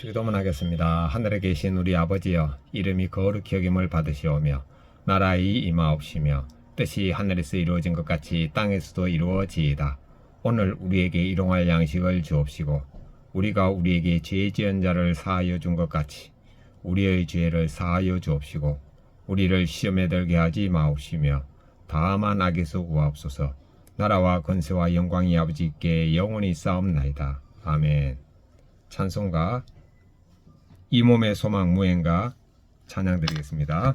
주기도문하겠습니다. 하늘에 계신 우리 아버지여, 이름이 거룩히 여김을 받으시오며 나라의 임하옵시며 뜻이 하늘에서 이루어진 것 같이 땅에서도 이루어지이다. 오늘 우리에게 일용할 양식을 주옵시고 우리가 우리에게 죄 지은 자를 사하여 준 것 같이 우리의 죄를 사하여 주옵시고 우리를 시험에 들게 하지 마옵시며 다만 악에서 구하옵소서. 나라와 권세와 영광이 아버지께 영원히 싸움나이다. 아멘. 찬송가 이 몸의 소망 무행가 찬양 드리겠습니다.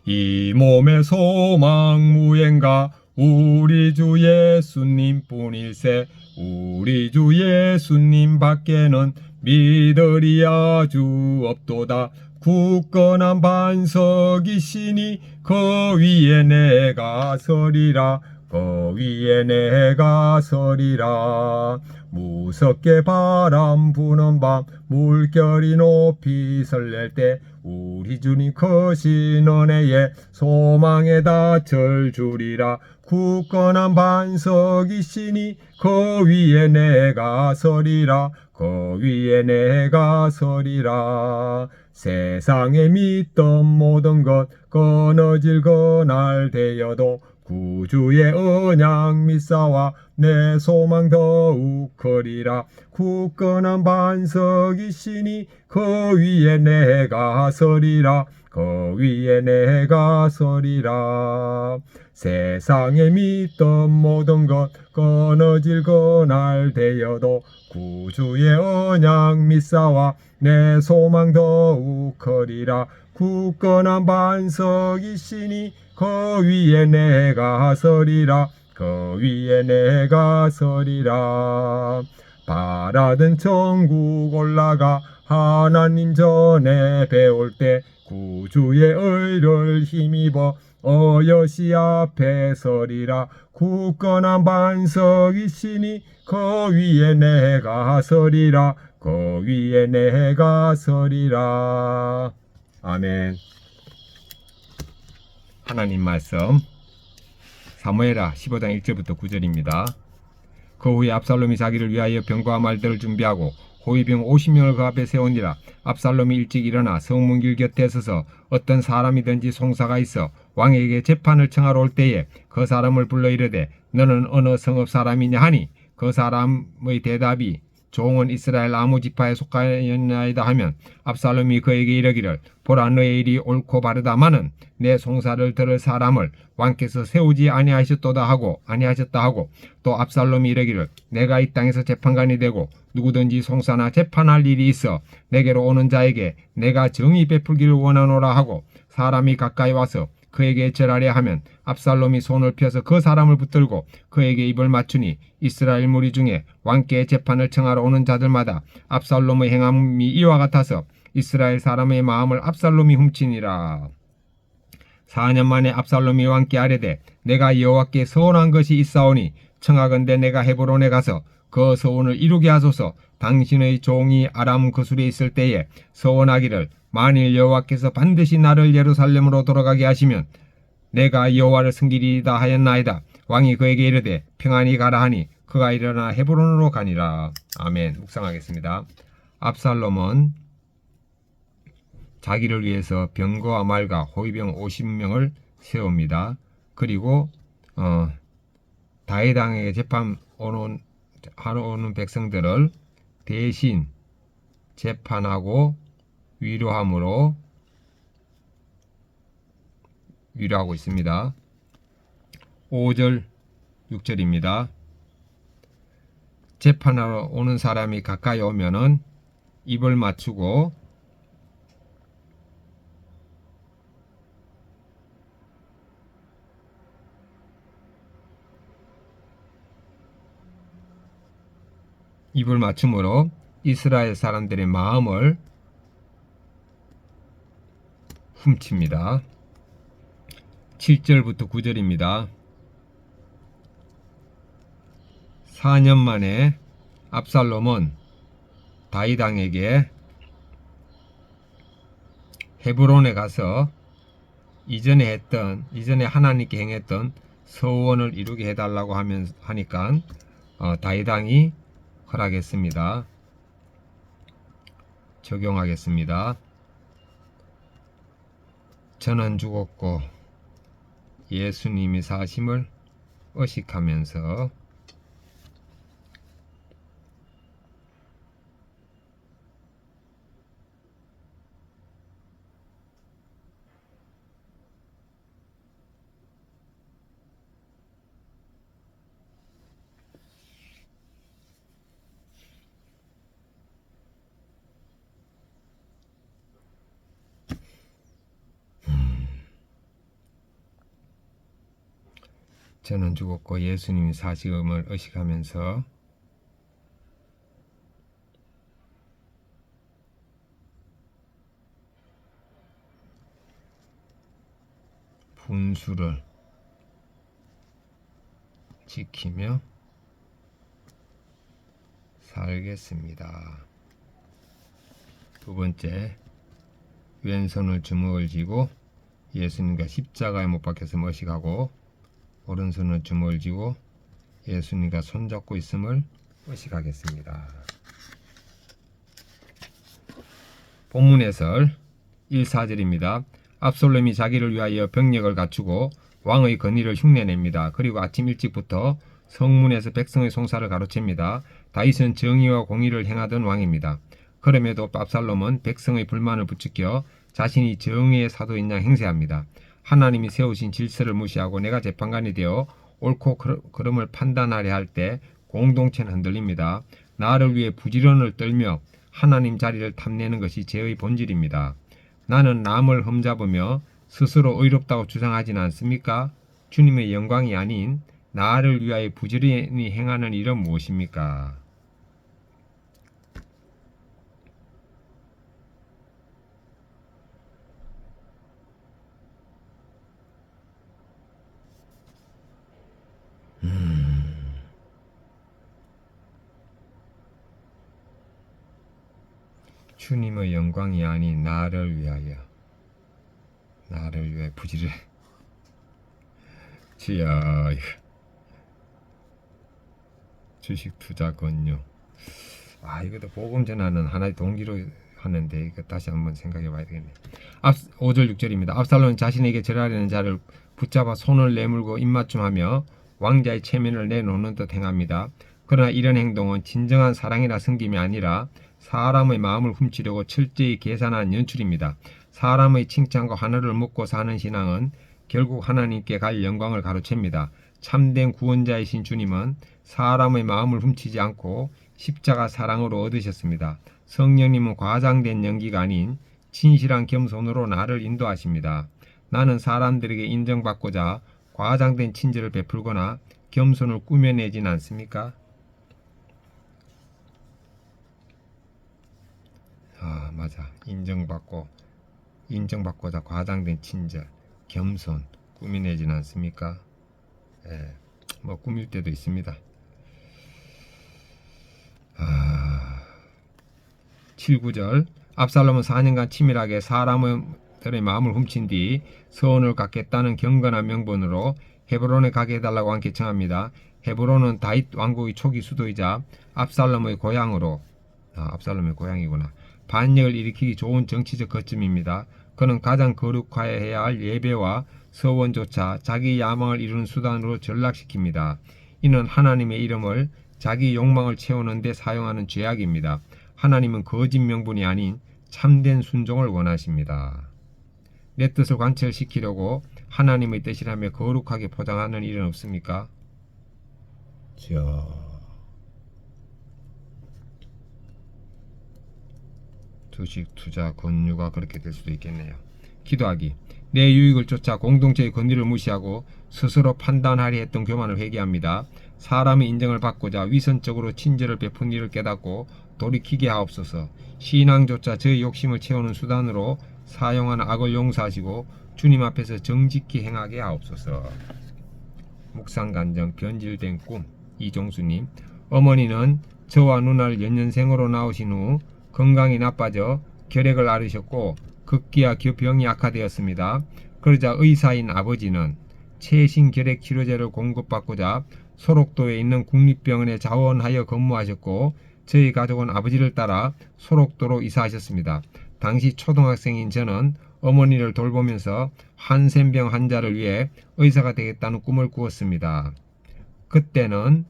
이 몸의 소망 무행가 우리 주 예수님 뿐일세. 우리 주 예수님 밖에는 믿으리 아주 없도다. 굳건한 반석이시니 그 위에 내가 서리라. 그 위에 내가 서리라. 무섭게 바람 부는 밤 물결이 높이 설렐 때 우리 주님 크신 은혜에 소망에다 절주리라. 굳건한 반석이시니 그 위에 내가 서리라. 그 위에 내가 서리라. 세상에 믿던 모든 것 끊어질 그날 되어도 구주의 언약 믿사와 내 소망 더욱 크리라. 굳건한 반석이시니 그 위에 내가 서리라. 그 위에 내가 서리라. 세상에 믿던 모든 것 끊어질 그날 되어도 구주의 언약 믿사와 내 소망 더욱 크리라. 굳건한 반석이시니 그 위에 내가 서리라. 그 위에 내가 서리라. 바라던 천국 올라가 하나님 전에 배울 때 구주의 의를 힘입어 어여시 앞에 서리라. 굳건한 반석이시니 그 위에 내가 서리라. 그 위에 내가 서리라. 아멘. 하나님 말씀 사무엘하 15장 1절부터 9절입니다. 그 후에 압살롬이 자기를 위하여 병과 말들을 준비하고 호위병 50명을 그 앞에 세우니라. 압살롬이 일찍 일어나 성문길 곁에 서서 어떤 사람이든지 송사가 있어 왕에게 재판을 청하러 올 때에 그 사람을 불러 이르되 너는 어느 성읍 사람이냐 하니 그 사람의 대답이 종은 이스라엘 아무 지파에 속하였나이다 하면 압살롬이 그에게 이르기를 보라 너의 일이 옳고 바르다마는 내 송사를 들을 사람을 왕께서 세우지 아니하셨다 하고 또 압살롬이 이르기를 내가 이 땅에서 재판관이 되고 누구든지 송사나 재판할 일이 있어 내게로 오는 자에게 내가 정의 베풀기를 원하노라 하고 사람이 가까이 와서 그에게 절하려 하면 압살롬이 손을 펴서 그 사람을 붙들고 그에게 입을 맞추니 이스라엘 무리 중에 왕께 재판을 청하러 오는 자들마다 압살롬의 행함이 이와 같아서 이스라엘 사람의 마음을 압살롬이 훔치니라. 4년 만에 압살롬이 왕께 아뢰되 내가 여호와께 서원한 것이 있사오니 청하건대 내가 헤브론에 가서 그 서원을 이루게 하소서. 당신의 종이 아람 거술에 있을 때에 서원하기를 만일 여호와께서 반드시 나를 예루살렘으로 돌아가게 하시면 내가 여호와를 섬기리이다 하였나이다. 왕이 그에게 이르되 평안히 가라 하니 그가 일어나 헤브론으로 가니라. 아멘. 묵상하겠습니다. 압살롬은 자기를 위해서 병거와 말과 호위병 50명을 세웁니다. 그리고 다윗왕에게 재판하러 오는 백성들을 대신 재판하고 위로하고 있습니다. 5절 6절입니다. 재판하러 오는 사람이 가까이 오면은 입을 맞추고 입을 맞춤으로 이스라엘 사람들의 마음을 훔칩니다. 7절부터 9절입니다. 4년 만에 압살롬은 다윗왕에게 헤브론에 가서 이전에 하나님께 행했던 서원을 이루게 해달라고 하니까 다윗왕이 허락했습니다. 적용하겠습니다. 저는 죽었고 예수님이 사심을 의식하면서 저는 죽었고 예수님이 사심을 의식하면서 분수를 지키며 살겠습니다. 두 번째, 왼손을 주먹을 쥐고 예수님과 십자가에 못 박혀서 의식하고 오른손을 주먹을 쥐고 예수님과 손잡고 있음을 의식하겠습니다. 본문 해설 1, 4절입니다. 압살롬이 자기를 위하여 병력을 갖추고 왕의 건의를 흉내냅니다. 그리고 아침 일찍부터 성문에서 백성의 송사를 가로챕니다. 다윗은 정의와 공의를 행하던 왕입니다. 그럼에도 압살롬은 백성의 불만을 부추겨 자신이 정의의 사도인 양 행세합니다. 하나님이 세우신 질서를 무시하고 내가 재판관이 되어 옳고 그름을 판단하려 할 때 공동체는 흔들립니다. 나를 위해 부지런을 떨며 하나님 자리를 탐내는 것이 죄의 본질입니다. 나는 남을 흠잡으며 스스로 의롭다고 주장하지는 않습니까? 주님의 영광이 아닌 나를 위하여 부지런히 행하는 일은 무엇입니까? 주님의 영광이 아닌 나를 위하여 부지런히 주여 주식 투자 권유. 이것도 복음 전하는 하나의 동기로 하는데 이거 다시 한번 생각해 봐야 되겠네. 5절 6절입니다. 압살롬은 자신에게 절하려는 자를 붙잡아 손을 내물고 입맞춤하며 왕자의 체면을 내놓는 듯 행합니다. 그러나 이런 행동은 진정한 사랑이나 섬김이 아니라 사람의 마음을 훔치려고 철저히 계산한 연출입니다. 사람의 칭찬과 하늘을 먹고 사는 신앙은 결국 하나님께 갈 영광을 가로챕니다. 참된 구원자이신 주님은 사람의 마음을 훔치지 않고 십자가 사랑으로 얻으셨습니다. 성령님은 과장된 연기가 아닌 진실한 겸손으로 나를 인도하십니다. 나는 사람들에게 인정받고자 과장된 친절을 베풀거나 겸손을 꾸며내진 않습니까? 맞아. 인정받고자 과장된 친절, 겸손 꾸며내진 않습니까? 뭐 꾸밀 때도 있습니다. 7, 9절 압살롬은 4년간 치밀하게 사람들의 마음을 훔친 뒤 서원을 갖겠다는 경건한 명분으로 헤브론에 가게 해달라고 왕께 청합니다. 헤브론은 다윗 왕국의 초기 수도이자 압살롬의 고향이구나. 반역을 일으키기 좋은 정치적 거점입니다. 그는 가장 거룩해야 할 예배와 서원조차 자기 야망을 이루는 수단으로 전락시킵니다. 이는 하나님의 이름을 자기 욕망을 채우는 데 사용하는 죄악입니다. 하나님은 거짓 명분이 아닌 참된 순종을 원하십니다. 내 뜻을 관철시키려고 하나님의 뜻이라며 거룩하게 포장하는 일은 없습니까? 주식 투자 권유가 그렇게 될 수도 있겠네요. 기도하기. 내 유익을 쫓아 공동체의 권위를 무시하고 스스로 판단하려 했던 교만을 회개합니다. 사람의 인정을 받고자 위선적으로 친절을 베푼 일을 깨닫고 돌이키게 하옵소서. 신앙조차 저의 욕심을 채우는 수단으로 사용하는 악을 용서하시고 주님 앞에서 정직히 행하게 하옵소서. 묵상간정 변질된 꿈. 이종수님. 어머니는 저와 누나를 연년생으로 낳으신 후 건강이 나빠져 결핵을 앓으셨고 급기야 병이 악화되었습니다. 그러자 의사인 아버지는 최신 결핵 치료제를 공급받고자 소록도에 있는 국립병원에 자원하여 근무하셨고 저희 가족은 아버지를 따라 소록도로 이사하셨습니다. 당시 초등학생인 저는 어머니를 돌보면서 한센병 환자를 위해 의사가 되겠다는 꿈을 꾸었습니다. 그때는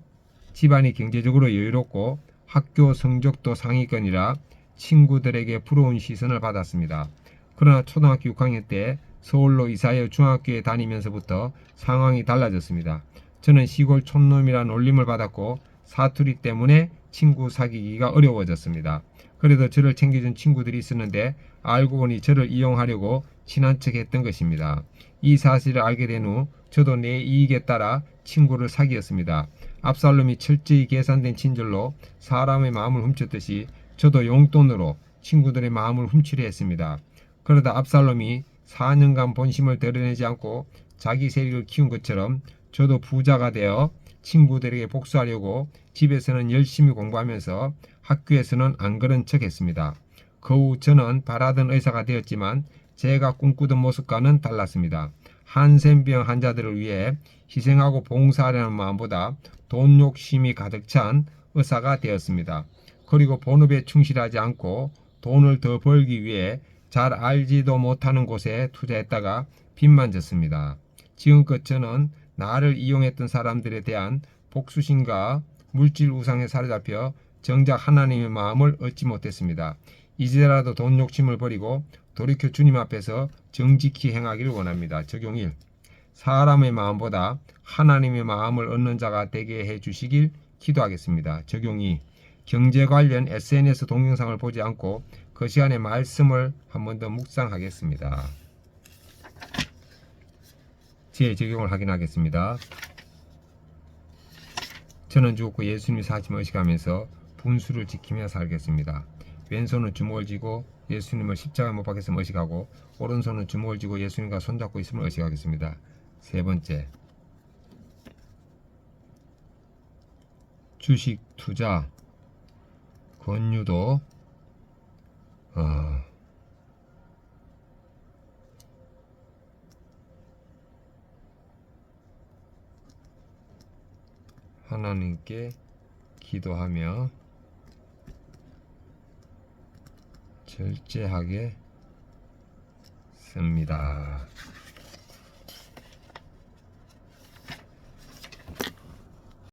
집안이 경제적으로 여유롭고 학교 성적도 상위권이라 친구들에게 부러운 시선을 받았습니다. 그러나 초등학교 6학년 때 서울로 이사하여 중학교에 다니면서부터 상황이 달라졌습니다. 저는 시골 촌놈이라 놀림을 받았고 사투리 때문에 친구 사귀기가 어려워졌습니다. 그래도 저를 챙겨준 친구들이 있었는데 알고 보니 저를 이용하려고 친한 척 했던 것입니다. 이 사실을 알게 된 후 저도 내 이익에 따라 친구를 사귀었습니다. 압살롬이 철저히 계산된 친절로 사람의 마음을 훔쳤듯이 저도 용돈으로 친구들의 마음을 훔치려 했습니다. 그러다 압살롬이 4년간 본심을 드러내지 않고 자기 세력을 키운 것처럼 저도 부자가 되어 친구들에게 복수하려고 집에서는 열심히 공부하면서 학교에서는 안 그런 척 했습니다. 그 후 저는 바라던 의사가 되었지만 제가 꿈꾸던 모습과는 달랐습니다. 한센병 환자들을 위해 희생하고 봉사하려는 마음보다 돈 욕심이 가득 찬 의사가 되었습니다. 그리고 본업에 충실하지 않고 돈을 더 벌기 위해 잘 알지도 못하는 곳에 투자했다가 빚만 졌습니다. 지금껏 저는 나를 이용했던 사람들에 대한 복수심과 물질 우상에 사로잡혀 정작 하나님의 마음을 얻지 못했습니다. 이제라도 돈 욕심을 버리고 돌이켜 주님 앞에서 정직히 행하기를 원합니다. 적용 1. 사람의 마음보다 하나님의 마음을 얻는 자가 되게 해주시길 기도하겠습니다. 적용 2. 경제 관련 SNS 동영상을 보지 않고 그 시간에 말씀을 한 번 더 묵상하겠습니다. 제 적용을 확인하겠습니다. 저는 죽었고 예수님이 사심을 의식하면서 분수를 지키며 살겠습니다. 왼손은 주먹을 쥐고 예수님을 십자가에 못 박혔음을 의식하고 오른손은 주먹을 쥐고 예수님과 손잡고 있음을 의식하겠습니다. 세 번째, 주식 투자 권유도 하나님께 기도하며 절제하게 씁니다.